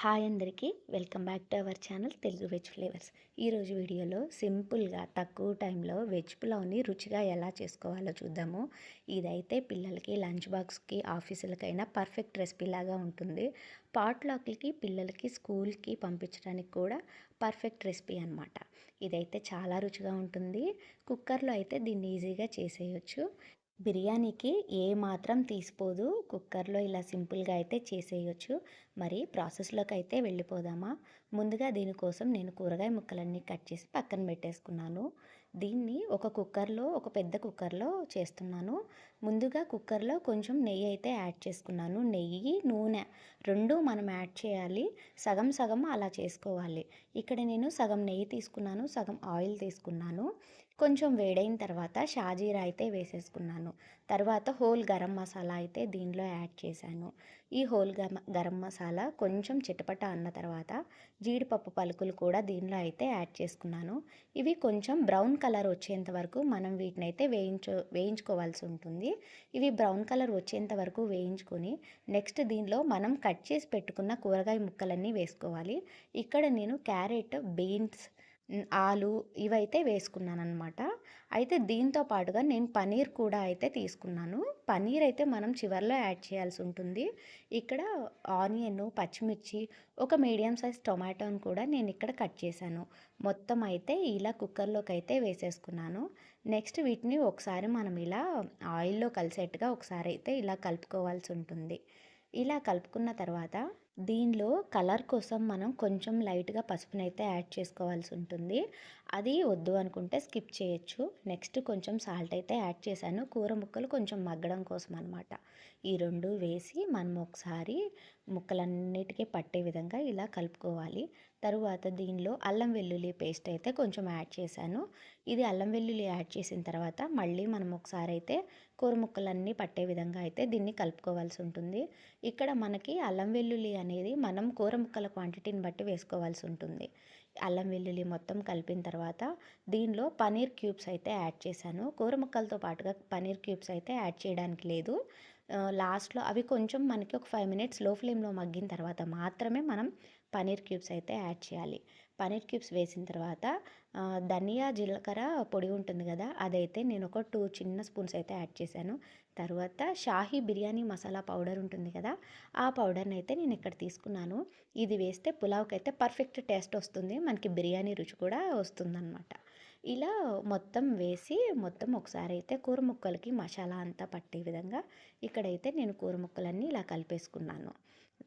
Hi అందరికీ welcome back to our channel Telugu veg flavours. ఈరోజు వీడియోలో సింపుల్గా తక్కువ టైంలో వెజ్ పులావ్ని రుచిగా ఎలా చేసుకోవాలో చూద్దాము. ఇదైతే పిల్లలకి లంచ్ బాక్స్కి ఆఫీసులకైనా పర్ఫెక్ట్ రెసిపీ లాగా ఉంటుంది. పాట్లాక్లకి పిల్లలకి స్కూల్కి పంపించడానికి కూడా పర్ఫెక్ట్ రెసిపీ అనమాట. ఇదైతే చాలా రుచిగా ఉంటుంది. కుక్కర్లో అయితే దీన్ని ఈజీగా చేసేయచ్చు. బిర్యానీకి ఏ మాత్రం తీసిపోదు. కుక్కర్లో ఇలా సింపుల్గా అయితే చేసేయచ్చు. మరి ప్రాసెస్లోకి అయితే వెళ్ళిపోదామా. ముందుగా దీనికోసం నేను కూరగాయ ముక్కలన్నీ కట్ చేసి పక్కన పెట్టేసుకున్నాను. దీన్ని ఒక పెద్ద కుక్కర్లో చేస్తున్నాను. ముందుగా కుక్కర్లో కొంచెం నెయ్యి అయితే యాడ్ చేసుకున్నాను. నెయ్యి నూనె రెండు మనం యాడ్ చేయాలి. సగం సగం అలా చేసుకోవాలి. ఇక్కడ నేను సగం నెయ్యి తీసుకున్నాను, సగం ఆయిల్ తీసుకున్నాను. కొంచెం వేడైన తర్వాత షాజీరా అయితే వేసేసుకున్నాను. తర్వాత హోల్ గరం మసాలా అయితే దీనిలో యాడ్ చేశాను. ఈ హోల్ గరం మసాలా కొంచెం చిటపట అన్న తర్వాత జీడిపప్పు పలుకులు కూడా దీనిలో అయితే యాడ్ చేసుకున్నాను. ఇవి కొంచెం బ్రౌన్ కలర్ వచ్చేంత వరకు మనం వీటిని అయితే వేయించుకోవాల్సి ఉంటుంది. ఇవి బ్రౌన్ కలర్ వచ్చేంత వరకు వేయించుకొని నెక్స్ట్ దీనిలో మనం కట్ చేసి పెట్టుకున్న కూరగాయ ముక్కలన్నీ వేసుకోవాలి. ఇక్కడ నేను క్యారెట్, బీన్స్, ఆలు ఇవైతే వేసుకున్నాను అనమాట. అయితే దీంతో పాటుగా నేను పనీర్ కూడా అయితే తీసుకున్నాను. పనీర్ అయితే మనం చివర్లో యాడ్ చేయాల్సి ఉంటుంది. ఇక్కడ ఆనియన్, పచ్చిమిర్చి, ఒక మీడియం సైజ్ టొమాటోని కూడా నేను ఇక్కడ కట్ చేశాను. మొత్తం అయితే ఇలా కుక్కర్లోకి అయితే వేసేసుకున్నాను. నెక్స్ట్ వీటిని ఒకసారి మనం ఇలా ఆయిల్లో కలిసేట్టుగా ఒకసారి అయితే ఇలా కలుపుకోవాల్సి ఉంటుంది. ఇలా కలుపుకున్న తర్వాత దీనిలో కలర్ కోసం మనం కొంచెం లైట్గా పసుపునైతే యాడ్ చేసుకోవాల్సి ఉంటుంది. అది వద్దు అనుకుంటే స్కిప్ చేయొచ్చు. నెక్స్ట్ కొంచెం సాల్ట్ అయితే యాడ్ చేశాను. కూర ముక్కలు కొంచెం మగ్గడం కోసం అనమాట. ఈ రెండు వేసి మనం ఒకసారి ముక్కలన్నిటికీ పట్టే విధంగా ఇలా కలుపుకోవాలి. తరువాత దీనిలో అల్లం వెల్లుల్లి పేస్ట్ అయితే కొంచెం యాడ్ చేశాను. ఇది అల్లం వెల్లుల్లి యాడ్ చేసిన తర్వాత మళ్ళీ మనం ఒకసారి అయితే కూర ముక్కలన్నీ పట్టే విధంగా అయితే దీన్ని కలుపుకోవాల్సి ఉంటుంది. ఇక్కడ మనకి అల్లం వెల్లుల్లి అనేది మనం కూర ముక్కల క్వాంటిటీని బట్టి వేసుకోవాల్సి ఉంటుంది. అల్లం వెల్లుల్లి మొత్తం కలిపిన తర్వాత దీనిలో పనీర్ క్యూబ్స్ అయితే యాడ్ చేశాను. కూర ముక్కలతో పాటుగా పనీర్ క్యూబ్స్ అయితే యాడ్ చేయడానికి లేదు. లాస్ట్లో అవి కొంచెం మనకి ఒక 5 మినిట్స్ లో ఫ్లేమ్లో మగ్గిన తర్వాత మాత్రమే మనం పనీర్ క్యూబ్స్ అయితే యాడ్ చేయాలి. పనీర్ క్యూబ్స్ వేసిన తర్వాత ధనియా జీలకర్ర పొడి ఉంటుంది కదా, అదైతే నేను ఒక 2 చిన్న స్పూన్స్ అయితే యాడ్ చేశాను. తర్వాత షాహీ బిర్యానీ మసాలా పౌడర్ ఉంటుంది కదా, ఆ పౌడర్ని అయితే నేను ఇక్కడ తీసుకున్నాను. ఇది వేస్తే పులావ్కి అయితే పర్ఫెక్ట్ టేస్ట్ వస్తుంది. మనకి బిర్యానీ రుచి కూడా వస్తుందన్నమాట. ఇలా మొత్తం వేసి మొత్తం ఒకసారి అయితే కూర ముక్కలకి మసాలా అంతా పట్టే విధంగా ఇక్కడైతే నేను కూర ముక్కలన్నీ ఇలా కలిపేసుకున్నాను.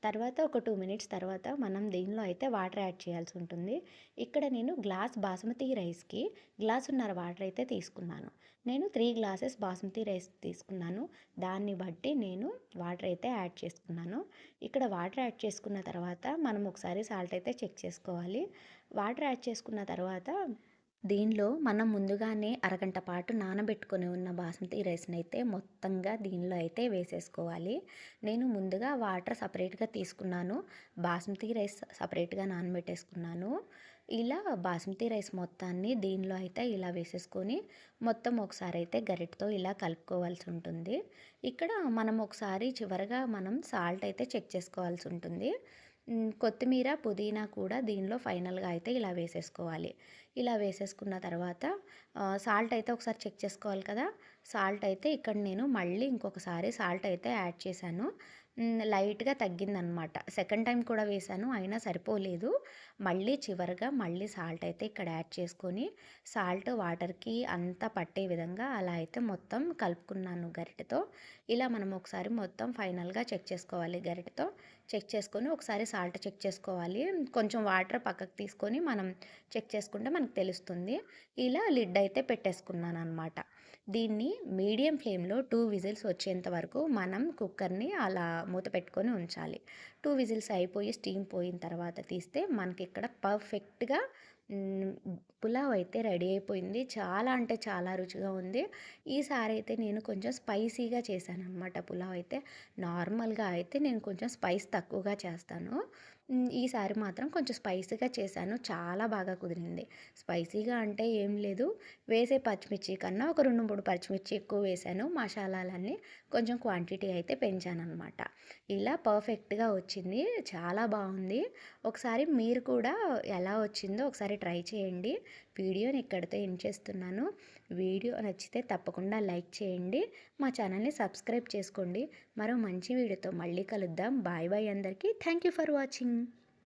తర్వాత ఒక 2 మినిట్స్ తర్వాత మనం దీనిలో అయితే వాటర్ యాడ్ చేయాల్సి ఉంటుంది. ఇక్కడ నేను గ్లాస్ బాస్మతి రైస్కి గ్లాసున్నర వాటర్ అయితే తీసుకున్నాను. నేను 3 గ్లాసెస్ బాస్మతి రైస్ తీసుకున్నాను. దాన్ని బట్టి నేను వాటర్ అయితే యాడ్ చేసుకున్నాను. ఇక్కడ వాటర్ యాడ్ చేసుకున్న తర్వాత మనం ఒకసారి సాల్ట్ అయితే చెక్ చేసుకోవాలి. వాటర్ యాడ్ చేసుకున్న తర్వాత దీనిలో మనం ముందుగానే అరగంట పాటు నానబెట్టుకొని ఉన్న బాస్మతి రైస్ని అయితే మొత్తంగా దీనిలో అయితే వేసేసుకోవాలి. నేను ముందుగా వాటర్ సపరేట్గా తీసుకున్నాను, బాస్మతి రైస్ సపరేట్గా నానబెట్టేసుకున్నాను. ఇలా బాస్మతి రైస్ మొత్తాన్ని దీనిలో అయితే ఇలా వేసేసుకొని మొత్తం ఒకసారి అయితే గరిటతో ఇలా కలుపుకోవాల్సి ఉంటుంది. ఇక్కడ మనం ఒకసారి చివరగా మనం సాల్ట్ అయితే చెక్ చేసుకోవాల్సి ఉంటుంది. కొత్తిమీర, పుదీనా కూడా దీనిలో ఫైనల్గా అయితే ఇలా వేసేసుకోవాలి. ఇలా వేసేసుకున్న తర్వాత సాల్ట్ అయితే ఒకసారి చెక్ చేసుకోవాలి కదా. సాల్ట్ అయితే ఇక్కడ నేను మళ్ళీ ఇంకొకసారి సాల్ట్ అయితే యాడ్ చేశాను. లైట్గా తగ్గిందనమాట. సెకండ్ టైం కూడా వేశాను, అయినా సరిపోలేదు. మళ్ళీ చివరగా మళ్ళీ సాల్ట్ అయితే ఇక్కడ యాడ్ చేసుకొని సాల్ట్ వాటర్కి అంతా పట్టే విధంగా అలా అయితే మొత్తం కలుపుకున్నాను గరిటెతో. ఇలా మనం ఒకసారి మొత్తం ఫైనల్గా చెక్ చేసుకోవాలి. గరిటెతో చెక్ చేసుకొని ఒకసారి సాల్ట్ చెక్ చేసుకోవాలి. కొంచెం వాటర్ పక్కకు తీసుకొని మనం చెక్ చేసుకుంటే మనకు తెలుస్తుంది. ఇలా లిడ్ అయితే పెట్టేసుకున్నాను అనమాట. దీన్ని మీడియం ఫ్లేమ్లో 2 విజిల్స్ వచ్చేంత వరకు మనం కుక్కర్ని అలా మూత పెట్టుకొని ఉంచాలి. 2 విజిల్స్ అయిపోయి స్టీమ్ పోయిన తర్వాత తీస్తే మనకి ఇక్కడ పర్ఫెక్ట్గా హ్మ్. పులావ్ అయితే రెడీ అయిపోయింది. చాలా అంటే చాలా రుచిగా ఉంది. ఈసారి అయితే నేను కొంచెం స్పైసీగా చేశాననమాట పులావ్ అయితే. నార్మల్‌గా అయితే నేను కొంచెం స్పైస్ తక్కువగా చేస్తాను. ఈసారి మాత్రం కొంచెం స్పైసీగా చేశాను. చాలా బాగా కుదిరింది. స్పైసీగా అంటే ఏం లేదు, వేసే పచ్చిమిర్చి కన్నా ఒక 2, 3 పచ్చిమిర్చి ఎక్కువ వేశాను. మసాలాలన్నీ కొంచెం క్వాంటిటీ అయితే పెంచాననమాట. ఇలా పర్ఫెక్ట్‌గా వచ్చింది. చాలా బావుంది. ఒకసారి మీరు కూడా ఎలా వచ్చిందో ఒకసారి ట్రై చేయండి. వీడియోని ఇక్కడితో ఎండ్ చేస్తున్నాను. వీడియో నచ్చితే తప్పకుండా లైక్ చేయండి. మా ఛానల్‌ని సబ్స్క్రైబ్ చేసుకోండి. మరో మంచి వీడియోతో మళ్ళీ కలుద్దాం. బాయ్ బాయ్ అందరికీ. Thank you for watching.